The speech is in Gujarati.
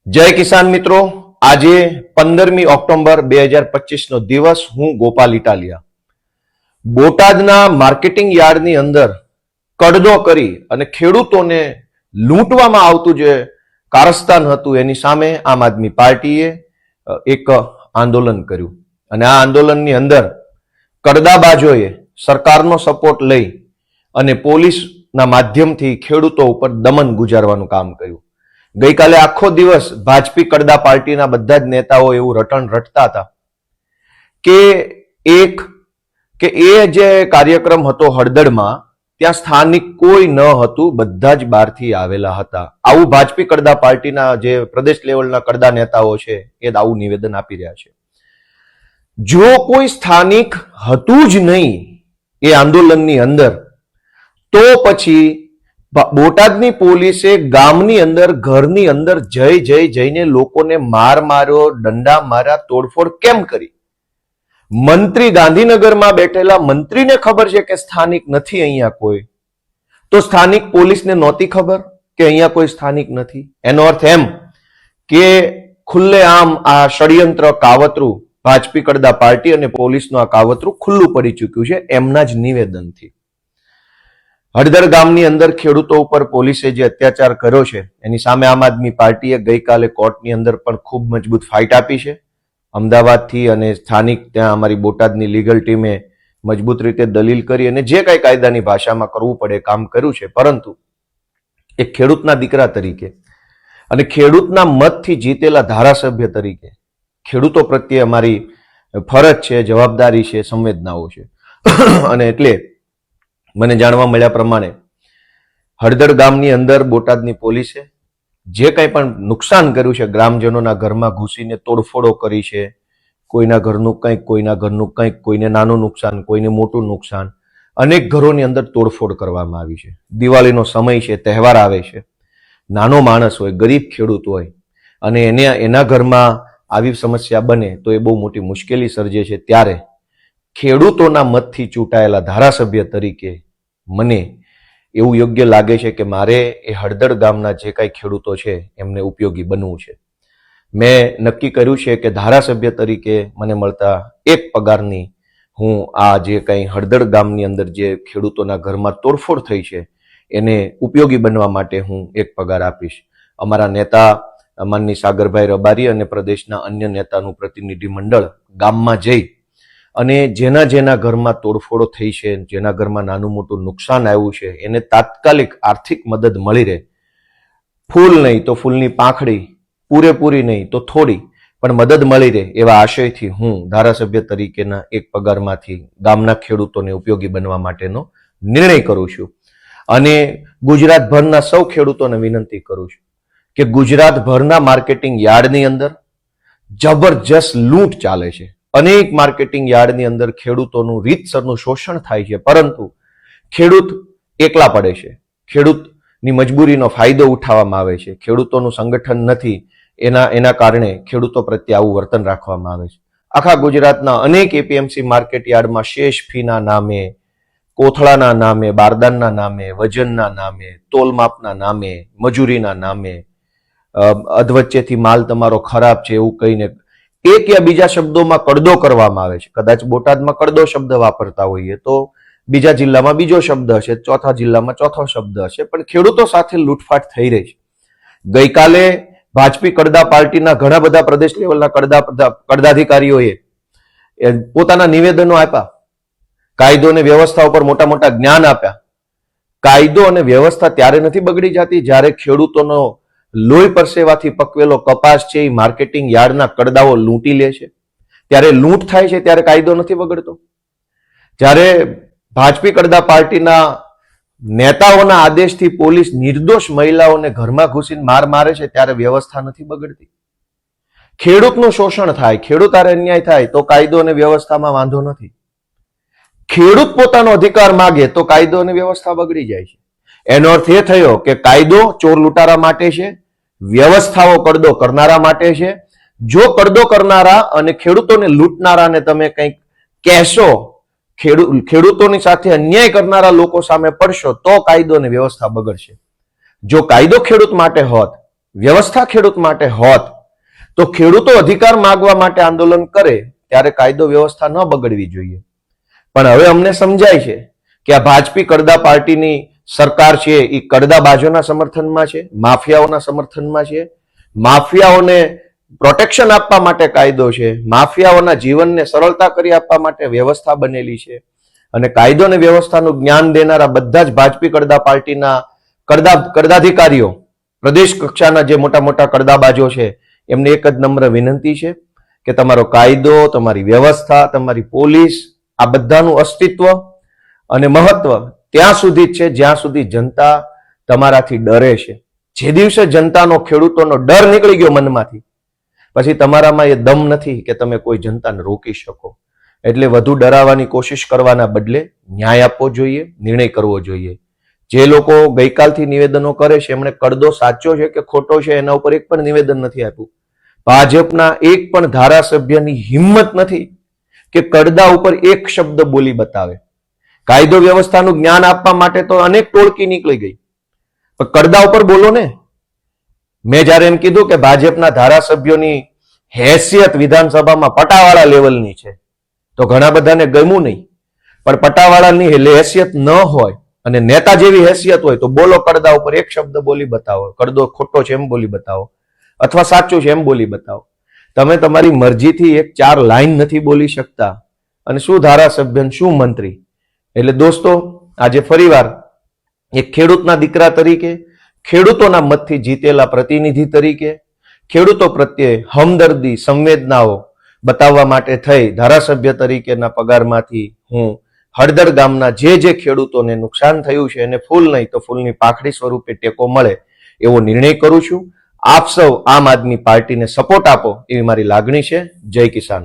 જય કિસાન મિત્રો, આજે 15મી ઓક્ટોબર 2025 નો દિવસ. હું ગોપાલ ઇટાલિયા બોટાદના માર્કેટિંગ યાર્ડની અંદર કડદો કરી અને ખેડૂતોને લૂંટવામાં આવતું જે કારસ્તાન હતું એની સામે આમ આદમી પાર્ટીએ એક આંદોલન કર્યું અને આ આંદોલનની અંદર કડદાબાજોએ સરકારનો સપોર્ટ લઈ અને પોલીસના માધ્યમથી ખેડૂતો ઉપર દમન ગુજારવાનું કામ કર્યું. ગઈકાલે આખો દિવસ ભાજપી કડદા પાર્ટીના બધા જ નેતાઓ એવું રટણ રટતા હતા કે એ જે કાર્યક્રમ હતો હળદળમાં, ત્યાં સ્થાનિક કોઈ ન હતું, બધા જ બહારથી આવેલા હતા. આવું ભાજપી કડદા પાર્ટીના જે પ્રદેશ લેવલના કડદા નેતાઓ છે એ આવું નિવેદન આપી રહ્યા છે. જો કોઈ સ્થાનિક હતું જ નહીં એ આંદોલનની અંદર, તો પછી બોટાદની પોલીસે ગામની અંદર, ઘરની અંદર જઈને લોકોને માર્યો, દંડા માર્યા, તોડફોડ કેમ કરી? મંત્રી ગાંધીનગરમાં બેઠેલા મંત્રીને ખબર છે કે સ્થાનિક નથી અહીંયા કોઈ, તો સ્થાનિક પોલીસને નહોતી ખબર કે અહીંયા કોઈ સ્થાનિક નથી? એનો અર્થ એમ કે ખુલ્લેઆમ આ ષડયંત્ર, કાવતરું, ભાજપી કડદા પાર્ટી અને પોલીસનું આ કાવતરું ખુલ્લું પડી ચૂક્યું છે એમના જ નિવેદનથી. હળદર ગામની અંદર ખેડૂતો ઉપર પોલીસે જે અત્યાચાર કર્યો છે એની સામે આમ આદમી પાર્ટીએ ગઈકાલે કોર્ટની અંદર પણ ખૂબ મજબૂત ફાઇટ આપી છે. અમદાવાદથી અને સ્થાનિક ત્યાં અમારી બોટાદની લીગલ ટીમે મજબૂત રીતે દલીલ કરી અને જે કાંઈ કાયદાની ભાષામાં કરવું પડે કામ કર્યું છે. પરંતુ એક ખેડૂતના દીકરા તરીકે અને ખેડૂતના મતથી જીતેલા ધારાસભ્ય તરીકે ખેડૂતો પ્રત્યે અમારી ફરજ છે, જવાબદારી છે, સંવેદનાઓ છે. અને એટલે મને જાણવા મળ્યા પ્રમાણે હળદર ગામની અંદર બોટાદની પોલીસે જે કંઈ પણ નુકસાન કર્યું છે, ગ્રામજનોના ઘરમાં ઘૂસીને તોડફોડો કરી છે, કોઈના ઘરનું કંઈક, કોઈના ઘરનું કંઈક, કોઈને નાનું નુકસાન, કોઈને મોટું નુકસાન, અનેક ઘરોની અંદર તોડફોડ કરવામાં આવી છે. દિવાળીનો સમય છે, તહેવાર આવે છે, નાનો માણસ હોય, ગરીબ ખેડૂત હોય અને એના ઘરમાં આવી સમસ્યા બને તો એ બહુ મોટી મુશ્કેલી સર્જે છે. ત્યારે ખેડૂતોના મતથી ચૂંટાયેલા ધારાસભ્ય તરીકે મને એવું યોગ્ય લાગે છે કે મારે એ હળદર ગામના જે કાંઈ ખેડૂતો છે એમને ઉપયોગી બનવું છે. મેં નક્કી કર્યું છે કે ધારાસભ્ય તરીકે મને મળતા એક પગારની હું આ જે કંઈ હળદર ગામની અંદર જે ખેડૂતોના ઘરમાં તોડફોડ થઈ છે એને ઉપયોગી બનવા માટે હું એક પગાર આપીશ. અમારા નેતા માનની સાગરભાઈ રબારી અને પ્રદેશના અન્ય નેતાનું પ્રતિનિધિ મંડળ ગામમાં જઈ અને જેના ઘરમાં તોડફોડો થઈ છે, જેના ઘરમાં નાનું મોટું નુકસાન આવ્યું છે, એને તાત્કાલિક આર્થિક મદદ મળી રહે. ફૂલ નહીં તો ફૂલની પાંખડી, પૂરેપૂરી નહીં તો થોડી, પણ મદદ મળી રહે એવા આશયથી હું ધારાસભ્ય તરીકેના એક પગારમાંથી ગામના ખેડૂતોને ઉપયોગી બનવા માટેનો નિર્ણય કરું છું. અને ગુજરાતભરના સૌ ખેડૂતોને વિનંતી કરું છું કે ગુજરાતભરના માર્કેટિંગ યાર્ડની અંદર જબરજસ્ત લૂંટ ચાલે છે. અનેક માર્કેટિંગ યાર્ડની અંદર ખેડૂતોનું રીતસરનું શોષણ થાય છે, પરંતુ ખેડૂત એકલા પડે છે. ખેડૂતની મજબૂરીનો ફાયદો ઉઠાવવામાં આવે છે. ખેડૂતોનું સંગઠન નથી, એના કારણે ખેડૂતો પ્રત્યે આવું વર્તન રાખવામાં આવે છે. આખા ગુજરાતના અનેક એપીએમસી માર્કેટ યાર્ડમાં શેષ ફીના નામે, કોથળાના નામે, બારદાનના નામે, વજનના નામે, તોલમાપના નામે, મજૂરીના નામે, અધવચ્ચેથી માલ તમારો ખરાબ છે એવું કહીને એક યા બીજા શબ્દોમાં કડદો કરવામાં આવે છે. કદાચ બોટાદમાં કડદો શબ્દ વાપરતા હોઈએ તો બીજા જિલ્લામાં બીજો શબ્દ હશે, ચોથા જિલ્લામાં ચોથો શબ્દ હશે, પણ ખેડૂતો સાથે લૂંટફાટ થઈ રહી છે. ગઈકાલે ભાજપી કડદા પાર્ટીના ઘણા બધા પ્રદેશ લેવલના કડદાધિકારીઓએ પોતાના નિવેદનો આપ્યા, કાયદો અને વ્યવસ્થા ઉપર મોટા મોટા જ્ઞાન આપ્યા. કાયદો અને વ્યવસ્થા ત્યારે નથી બગડી જતી જ્યારે ખેડૂતોનો લોહી પરસેવાથી પકવેલો કપાસ છે એ માર્કેટિંગ યાર્ડના કડદાઓ લૂંટી લે છે. ત્યારે લૂંટ થાય છે ત્યારે કાયદો નથી બગડતો. જ્યારે ભાજપી કડદા પાર્ટીના નેતાઓના આદેશથી પોલીસ નિર્દોષ મહિલાઓને ઘરમાં ઘૂસીને મારે છે ત્યારે વ્યવસ્થા નથી બગડતી. ખેડૂતનું શોષણ થાય, ખેડૂત આરે અન્યાય થાય તો કાયદો અને વ્યવસ્થામાં વાંધો નથી. ખેડૂત પોતાનો અધિકાર માગે તો કાયદો અને વ્યવસ્થા બગડી જાય છે. એનો અર્થ એ થયો કે કાયદો ચોર લૂંટારા માટે છે, વ્યવસ્થાઓ કડદો કરનારા માટે છે. જો કડદો કરનારા અને ખેડૂતોને લૂંટનારાને તમે કંઈક કહેશો, ખેડૂતોની સાથે અન્યાય કરનારા લોકો સામે પડશો તો કાયદો અને વ્યવસ્થા બગડશે. જો કાયદો ખેડૂત માટે હોત, વ્યવસ્થા ખેડૂત માટે હોત તો ખેડૂતો અધિકાર માંગવા માટે આંદોલન કરે ત્યારે કાયદો વ્યવસ્થા ન બગડવી જોઈએ. પણ હવે અમને સમજાય છે કે આ ભાજપી કડદા પાર્ટીની સરકાર છે એ કડદાબાજોના સમર્થનમાં છે, માફિયાઓના સમર્થનમાં છે. માફિયાઓને પ્રોટેક્શન આપવા માટે કાયદો છે, માફિયાઓના જીવનને સરળતા કરી આપવા માટે વ્યવસ્થા બનેલી છે. અને કાયદો અને વ્યવસ્થાનું જ્ઞાન દેનારા બધા જ ભાજપી કડદા પાર્ટીના કડદાધિકારીઓ, પ્રદેશ કક્ષાના જે મોટા મોટા કડદાબાજો છે, એમને એક જ નમ્ર વિનંતી છે કે તમારો કાયદો, તમારી વ્યવસ્થા, તમારી પોલીસ, આ બધાનું અસ્તિત્વ અને મહત્વ ત્યાં સુધી જ છે જ્યાં સુધી જનતા તમારાથી ડરે છે. જે દિવસે જનતાનો, ખેડૂતોનો ડર નીકળી ગયો મનમાંથી, પછી તમારામાં એ દમ નથી કે તમે કોઈ જનતાને રોકી શકો. એટલે વધુ ડરાવવાની કોશિશ કરવાના બદલે ન્યાય આપવો જોઈએ, નિર્ણય કરવો જોઈએ. જે લોકો ગઈકાલથી નિવેદનો કરે છે એમણે કડદો સાચો છે કે ખોટો છે એના ઉપર એક પણ નિવેદન નથી આપ્યું. ભાજપના એક પણ ધારાસભ્યની હિંમત નથી કે કડદા ઉપર એક શબ્દ બોલી બતાવે. કાયદો વ્યવસ્થાનું જ્ઞાન આપવા માટે તો અનેક ટોળકી નીકળી ગઈ, પણ કડદા ઉપર બોલો ને. મેં જયારે એમ કીધું કે ભાજપના ધારાસભ્યોની હેસિયત વિધાનસભામાં પટાવાળા લેવલની છે તો ઘણા બધાને ગમ્યું નહીં. પણ પટાવાળાની હેસિયત ન હોય અને નેતા જેવી હેસિયત હોય તો બોલો, કડદા ઉપર એક શબ્દ બોલી બતાવો. કડદો ખોટો છે એમ બોલી બતાવો અથવા સાચું છે એમ બોલી બતાવો. તમે તમારી મરજીથી એક 4 લાઈન નથી બોલી શકતા અને શું ધારાસભ્ય, શું મંત્રી. એટલે દોસ્તો, આજે ફરીવાર એક ખેડૂતના દીકરા તરીકે, ખેડૂતોના મતથી જીતેલા પ્રતિનિધિ તરીકે, ખેડૂતો પ્રત્યે હમદર્દી, સંવેદનાઓ બતાવવા માટે થઈ ધારાસભ્ય તરીકેના પગારમાંથી હું હળદર ગામના જે ખેડૂતોને નુકસાન થયું છે એને ફૂલ નહીં તો ફૂલની પાખડી સ્વરૂપે ટેકો મળે એવો નિર્ણય કરું છું. આપ સૌ આમ આદમી પાર્ટીને સપોર્ટ આપો એવી મારી લાગણી છે. જય કિસાન.